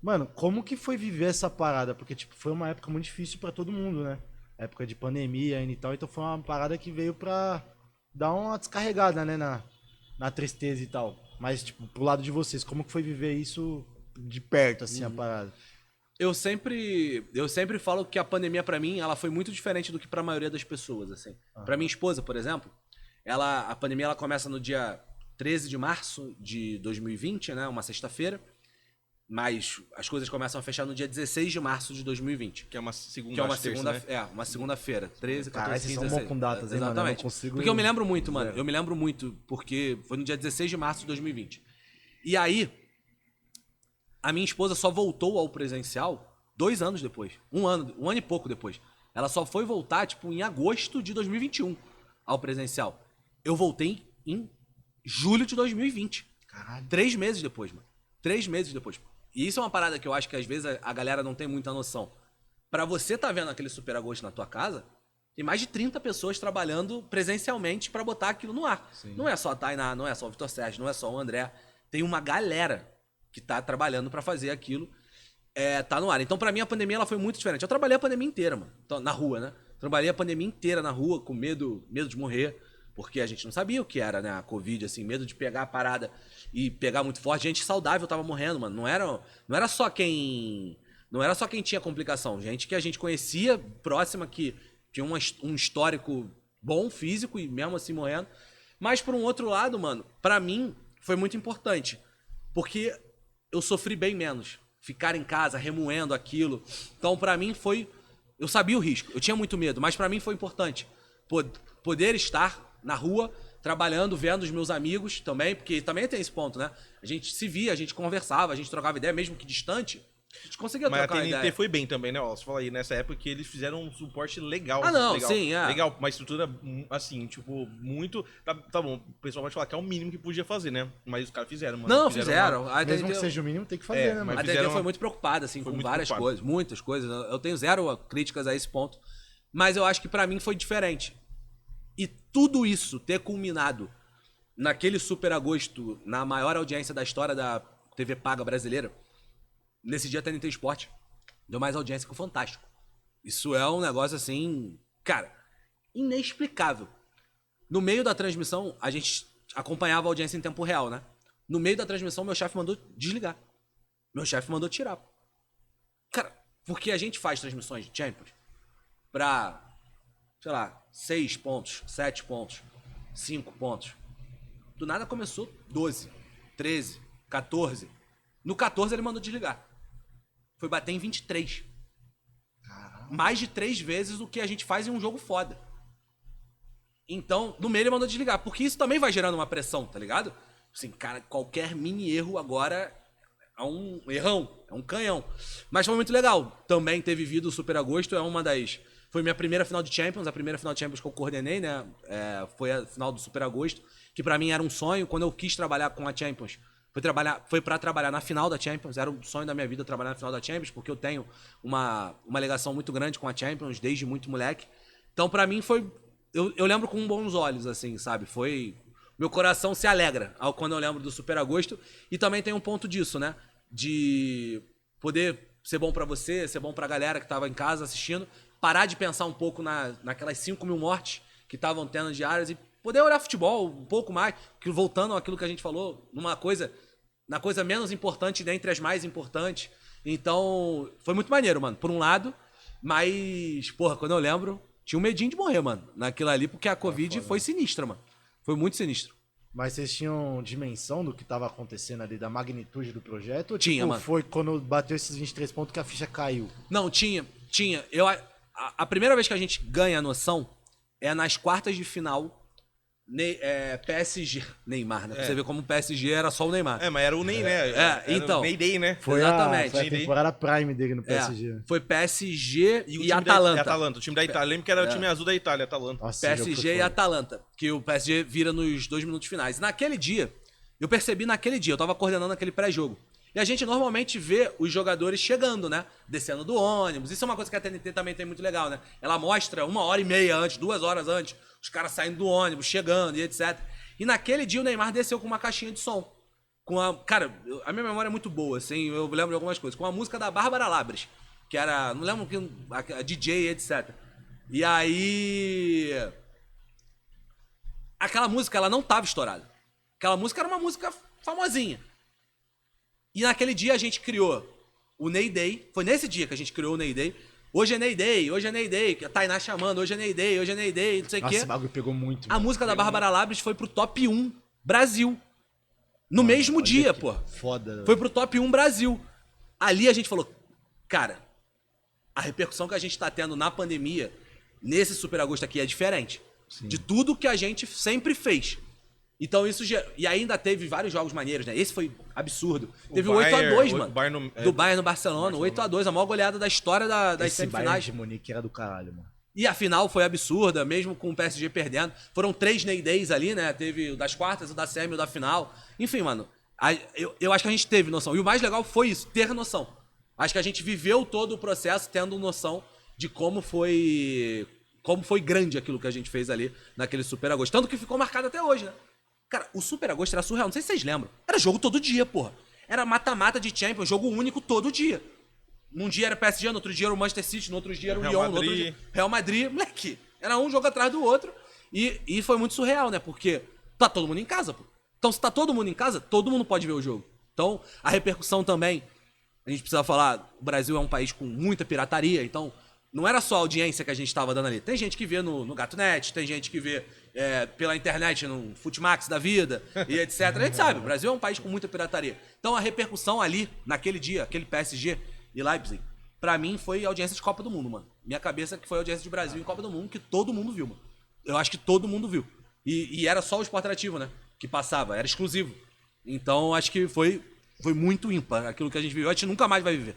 Mano, como que foi viver essa parada? Porque, tipo, foi uma época muito difícil pra todo mundo, né? Época de pandemia ainda e tal, então foi uma parada que veio pra dar uma descarregada, né, na tristeza e tal. Mas, tipo, pro lado de vocês, como que foi viver isso de perto, assim, a parada? Eu sempre falo que a pandemia pra mim, ela foi muito diferente do que pra maioria das pessoas, assim. Pra minha esposa, por exemplo, a pandemia ela começa no dia 13 de março de 2020, né, uma sexta-feira, mas as coisas começam a fechar no dia 16 de março de 2020. Que é uma segunda, Que é uma acho, terça, segunda, né? uma segunda-feira, 13, Caralho, 14, vocês 15, são bom 16. com datas, hein, mano? Eu não Exatamente. consigo- Porque eu me lembro muito, mano. Eu me lembro muito, porque foi no dia 16 de março de 2020. E aí, a minha esposa só voltou ao presencial 2 anos depois. Um ano e pouco depois. Ela só foi voltar, tipo, em agosto de 2021 ao presencial. Eu voltei em julho de 2020. Caralho. 3 meses depois, mano. 3 meses depois. E isso é uma parada que eu acho que às vezes a galera não tem muita noção. Pra você tá vendo aquele Super Agosto na tua casa, tem mais de 30 pessoas trabalhando presencialmente pra botar aquilo no ar. Não é só a Tainá, não é só o Vitor Sérgio, não é só o André. Tem uma galera que tá trabalhando pra fazer aquilo tá no ar. Então, pra mim, a pandemia ela foi muito diferente. Eu trabalhei a pandemia inteira, mano. Então, na rua, né? Trabalhei a pandemia inteira na rua, com medo de morrer, porque a gente não sabia o que era, né? A Covid, assim, medo de pegar a parada e pegar muito forte. Gente saudável tava morrendo, mano. Não era só quem. Não era só quem tinha complicação. Gente que a gente conhecia, próxima, que tinha um histórico bom, físico, e mesmo assim morrendo. Mas, por um outro lado, mano, pra mim, foi muito importante. Porque eu sofri bem menos. Ficar em casa, remoendo aquilo. Então, pra mim, foi... Eu sabia o risco, eu tinha muito medo, mas pra mim foi importante. Poder estar na rua, trabalhando, vendo os meus amigos também, porque também tem esse ponto, né? A gente se via, a gente conversava, a gente trocava ideia, mesmo que distante. A gente conseguia Mas a trocar TNT ideia. foi bem também, né? Ó, você fala aí, nessa época que eles fizeram um suporte legal. Ah, não, legal, sim, é. Legal, uma estrutura, assim, tipo, muito... Tá bom, o pessoal pode falar que é o mínimo que podia fazer, né? Mas os caras fizeram, mano. Não, fizeram. fizeram. A Mesmo que TNT seja o mínimo, tem que fazer, né, mas mano? A TNT fizeram foi muito preocupada, assim, foi com muito várias preocupada. coisas, muitas coisas. Eu tenho zero críticas a esse ponto. Mas eu acho que pra mim foi diferente. E tudo isso ter culminado naquele Super Agosto, na maior audiência da história da TV paga brasileira, nesse dia a TNT Esporte deu mais audiência que o Fantástico. Isso é um negócio assim, cara, inexplicável. No meio da transmissão, a gente acompanhava a audiência em tempo real, né? No meio da transmissão, meu chefe mandou desligar. Meu chefe mandou tirar. Cara, porque a gente faz transmissões de Champions pra, sei lá, 6 pontos, 7 pontos, 5 pontos. Do nada começou 12, 13, 14. No 14 ele mandou desligar. Foi bater em 23. Mais de 3 vezes o que a gente faz em um jogo foda. Então, no meio ele mandou desligar. Porque isso também vai gerando uma pressão, tá ligado? Assim, cara, qualquer mini erro agora é um errão, é um canhão. Mas foi muito legal. Também ter vivido o Super Agosto é uma das... Foi minha primeira final de Champions, a primeira final de Champions que eu coordenei, né? Foi a final do Super Agosto, que pra mim era um sonho. Quando eu quis trabalhar com a Champions, foi pra trabalhar na final da Champions. Era um sonho da minha vida trabalhar na final da Champions, porque eu tenho uma ligação muito grande com a Champions desde muito moleque. Então, pra mim, foi... Eu lembro com bons olhos, assim, sabe? Foi... Meu coração se alegra quando eu lembro do Super Agosto. E também tem um ponto disso, né? De poder ser bom pra você, ser bom pra galera que tava em casa assistindo. Parar de pensar um pouco naquelas 5.000 mortes que estavam tendo diárias e poder olhar futebol um pouco mais. Voltando àquilo que a gente falou, na coisa menos importante dentre as mais importantes. Então, foi muito maneiro, mano. Por um lado, mas, porra, quando eu lembro... Tinha um medinho de morrer, mano, naquilo ali, porque a Covid foi sinistra, mano. Foi muito sinistro. Mas vocês tinham dimensão do que tava acontecendo ali, da magnitude do projeto? Ou, Tinha, tipo, mano. foi quando bateu esses 23 pontos que a ficha caiu? Não, tinha. A primeira vez que a gente ganha a noção é nas quartas de final PSG. Neymar, né? Pra você ver como o PSG era só o Neymar. Mas era o Ney, né? Era então. o Ney, né? Foi Exatamente. foi a temporada prime dele no PSG. Foi PSG o e time Atalanta. Atalanta. O time da Itália. Lembra que era o time azul da Itália, Atalanta. Nossa, esse jogo PSG foi e foda. Atalanta. Que o PSG vira nos 2 minutos finais. Naquele dia, eu percebi eu tava coordenando aquele pré-jogo. E a gente normalmente vê os jogadores chegando, né? Descendo do ônibus. Isso é uma coisa que a TNT também tem muito legal, né? Ela mostra 1h30 antes, 2 horas antes, os caras saindo do ônibus, chegando e etc. E naquele dia o Neymar desceu com uma caixinha de som. com a... Cara, a minha memória é muito boa, assim, eu lembro de algumas coisas. Com a música da Bárbara Labres, que era... Não lembro que... A DJ, etc. E aí... Aquela música, ela não tava estourada. Aquela música era uma música famosinha. E naquele dia a gente criou o Ney Day. Foi nesse dia que a gente criou o Ney Day. Hoje é Ney Day, hoje é Ney Day. A Tainá chamando, hoje é Ney Day, hoje é Ney Day, não sei o Nossa, quê. esse bagulho pegou muito. A mano. música da Bárbara Labres foi pro top 1 Brasil. No mesmo Olha dia, que pô. Foda. Foi pro top 1 Brasil. Ali a gente falou, cara, a repercussão que a gente tá tendo na pandemia, nesse Super Agosto aqui, é diferente. Sim. De tudo que a gente sempre fez. Então isso... E ainda teve vários jogos maneiros, né? Esse foi absurdo. Teve o 8x2, mano. Do Bayern no Barcelona. 8x2, a maior goleada da história das Esse Bayern semifinais. de Munique era do caralho, mano. E a final foi absurda, mesmo com o PSG perdendo. Foram 3 Ney Days ali, né? Teve o das quartas, o da semi, o da final. Enfim, mano, eu acho que a gente teve noção. E o mais legal foi isso, ter noção. Acho que a gente viveu todo o processo tendo noção de como foi grande aquilo que a gente fez ali naquele Super Agosto. Tanto que ficou marcado até hoje, né? Cara, o Super Agosto era surreal. Não sei se vocês lembram. Era jogo todo dia, porra. Era mata-mata de Champions, jogo único todo dia. Num dia era PSG, no outro dia era o Manchester City, no outro dia era o Real Lyon, no outro Madrid. dia Real Madrid. Moleque, era um jogo atrás do outro. E foi muito surreal, né? Porque tá todo mundo em casa, pô. Então se tá todo mundo em casa, todo mundo pode ver o jogo. Então a repercussão também, a gente precisa falar, o Brasil é um país com muita pirataria, então não era só a audiência que a gente tava dando ali. Tem gente que vê no GatoNet, tem gente que vê pela internet, no Futimax da vida, e etc. A gente sabe, o Brasil é um país com muita pirataria. Então a repercussão ali, naquele dia, aquele PSG e Leipzig, pra mim foi audiência de Copa do Mundo, mano. Minha cabeça que foi audiência de Brasil em Copa do Mundo, que todo mundo viu, mano. Eu acho que todo mundo viu. E era só o Sport Interativo, né? Que passava, era exclusivo. Então acho que foi muito ímpar aquilo que a gente viveu. A gente nunca mais vai viver.